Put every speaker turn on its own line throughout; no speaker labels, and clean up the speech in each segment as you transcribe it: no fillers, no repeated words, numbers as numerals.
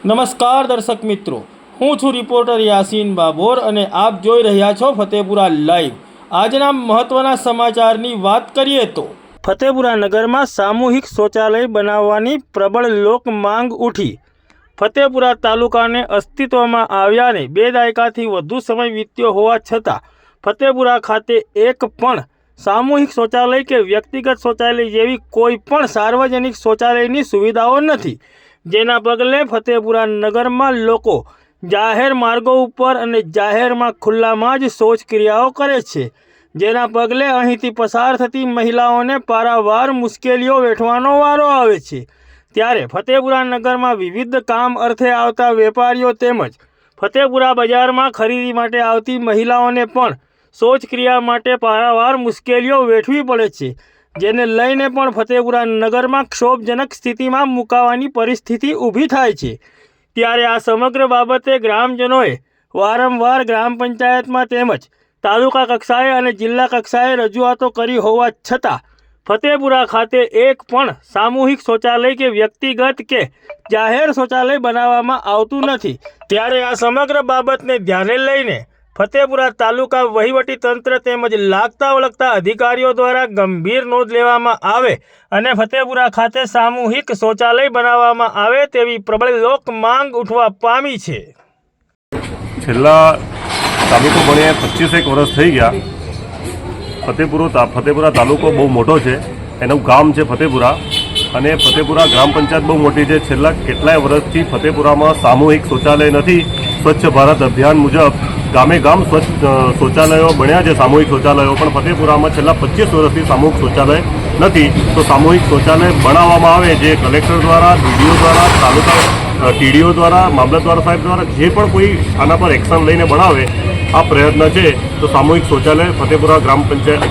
નમસ્કાર દર્શક મિત્રો, હું છું રિપોર્ટર યાસીન બાબોર અને આપ જોઈ રહ્યા છો ફતેપુરા લાઈવ। આજના મહત્વના સમાચારની વાત કરીએ તો ફતેપુરા નગરમાં સામૂહિક શૌચાલય બનાવવાની પ્રબળ લોક માંગ ઉઠી। ફતેપુરા તાલુકાને અસ્તિત્વમાં આવ્યાને 2 દાયકાથી વધુ સમય વીત્યો હોવા છતાં ફતેપુરા ખાતે એક પણ સામૂહિક શૌચાલય કે વ્યક્તિગત શૌચાલય જેવી કોઈ પણ સાર્વજનિક શૌચાલયની સુવિધાઓ નથી, જેના પગલે ફતેપુરા નગરમાં લોકો જાહેર માર્ગો ઉપર અને જાહેરમાં ખુલ્લામાં જ શૌચક્રિયાઓ કરે છે, જેના પગલે અહીંથી પસાર થતી મહિલાઓને પારાવાર મુશ્કેલીઓ વેઠવાનો વારો આવે છે। ત્યારે ફતેપુરા નગરમાં વિવિધ કામ અર્થે આવતા વેપારીઓ તેમજ ફતેપુરા બજારમાં ખરીદી માટે આવતી મહિલાઓને પણ શૌચક્રિયા માટે પારાવાર મુશ્કેલીઓ વેઠવી પડે છે, જેને લઈને પણ ફતેપુરા નગરમાં ક્ષોભજનક સ્થિતિમાં મુકાવાની પરિસ્થિતિ ઊભી થાય છે। ત્યારે આ સમગ્ર બાબતે ગ્રામજનોએ વારંવાર ગ્રામ પંચાયતમાં તેમજ તાલુકા કક્ષાએ અને જિલ્લા કક્ષાએ રજૂઆતો કરી હોવા છતાં ફતેપુરા ખાતે એક પણ સામૂહિક શૌચાલય કે વ્યક્તિગત કે જાહેર શૌચાલય બનાવવામાં આવતું નથી। ત્યારે આ સમગ્ર બાબતને ધ્યાને લઈને ફતેપુરા તાલુકા વહીવટી તંત્ર તેમજ લાગતા વળગતા અધિકારીઓ દ્વારા ગંભીર નોંધ લેવામાં આવે અને ફતેપુરા ખાતે સામૂહિક શૌચાલય બનાવવામાં આવે તેવી પ્રબળ લોક માંગ ઉઠવા પામી છે।
છેલ્લા તાલુકો બને 25 વર્ષ થઈ ગયા। ફતેપુરા તાલુકો બહુ મોટો છે, એનું ગામ છે ફતેપુરા અને ફતેપુરા ગ્રામ પંચાયત બહુ મોટી છે। છેલ્લા કેટલાય વર્ષથી ફતેપુરામાં સામૂહિક શૌચાલય નથી। સ્વચ્છ ભારત અભિયાન મુજબ ગામે ગામ સ્વચ્છ શૌચાલયો બન્યા છે, સામૂહિક શૌચાલયો, પણ ફતેપુરામાં છેલ્લા 25 વર્ષથી સામૂહિક શૌચાલય નથી। તો સામૂહિક શૌચાલય બનાવવામાં આવે, જે કલેક્ટર દ્વારા, ડીડીઓ દ્વારા, તાલુકા ટીડીઓ દ્વારા, મામલતદાર સાહેબ દ્વારા જે પણ કોઈ આના પર એક્શન લઈને બનાવે, આ પ્રયત્ન છે। તો સામૂહિક શૌચાલય ફતેપુરા ગ્રામ પંચાયત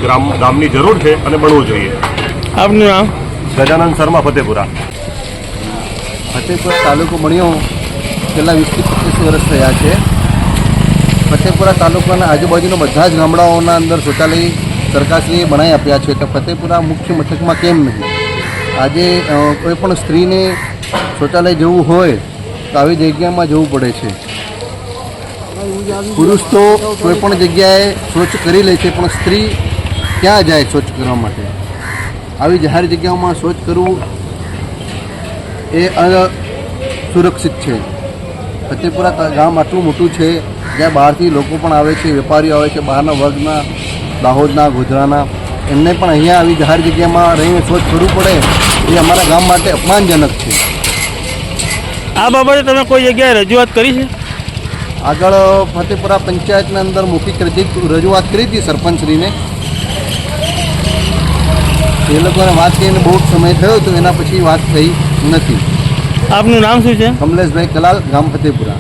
ગામની જરૂર છે અને બનવું જોઈએ।
આપનું નામ?
ગજાનંદ શર્મા, ફતેપુરા।
ફતેપુરા તાલુકો બન્યો છેલ્લા 20-25 વર્ષ થયા છે। ફતેપુરા તાલુકાના આજુબાજુના બધા જ ગામડાઓના અંદર શૌચાલય સરકારશ્રીએ બનાવી આપ્યા છે, તો ફતેપુરા મુખ્ય મથકમાં કેમ નહીં? આજે કોઈ પણ સ્ત્રીને શૌચાલય જવું હોય તો આવી જગ્યામાં જવું પડે છે। પુરુષ તો કોઈ પણ જગ્યાએ શૌચ કરી લે છે, પણ સ્ત્રી ક્યાં જાય શૌચ કરવા માટે? આવી જાહેર જગ્યાઓમાં શૌચ કરવું એ અસુરક્ષિત છે। ફતેપુરા ગામ આટલું મોટું છે, જ્યાં બહારથી લોકો પણ આવે છે, વેપારીઓ આવે છે, બહારના વર્ગના, દાહોદના, ગોધરાના, એમને પણ અહીંયા આવી જાહેર જગ્યામાં રહીને શૌચ કરવું પડે એ અમારા ગામ માટે અપમાનજનક છે।
આ બાબતે તમે કોઈ જગ્યાએ રજૂઆત કરી છે?
આગળ ફતેપુરા પંચાયતના અંદર મૌખિક રજૂઆત કરી હતી સરપંચશ્રીને, એ લોકોને વાત કરીને બહુ સમય થયો તો એના પછી વાત થઈ નથી।
આપનું નામ શું છે?
કમલેશભાઈ કલાલ, ગામ ફતેપુરા।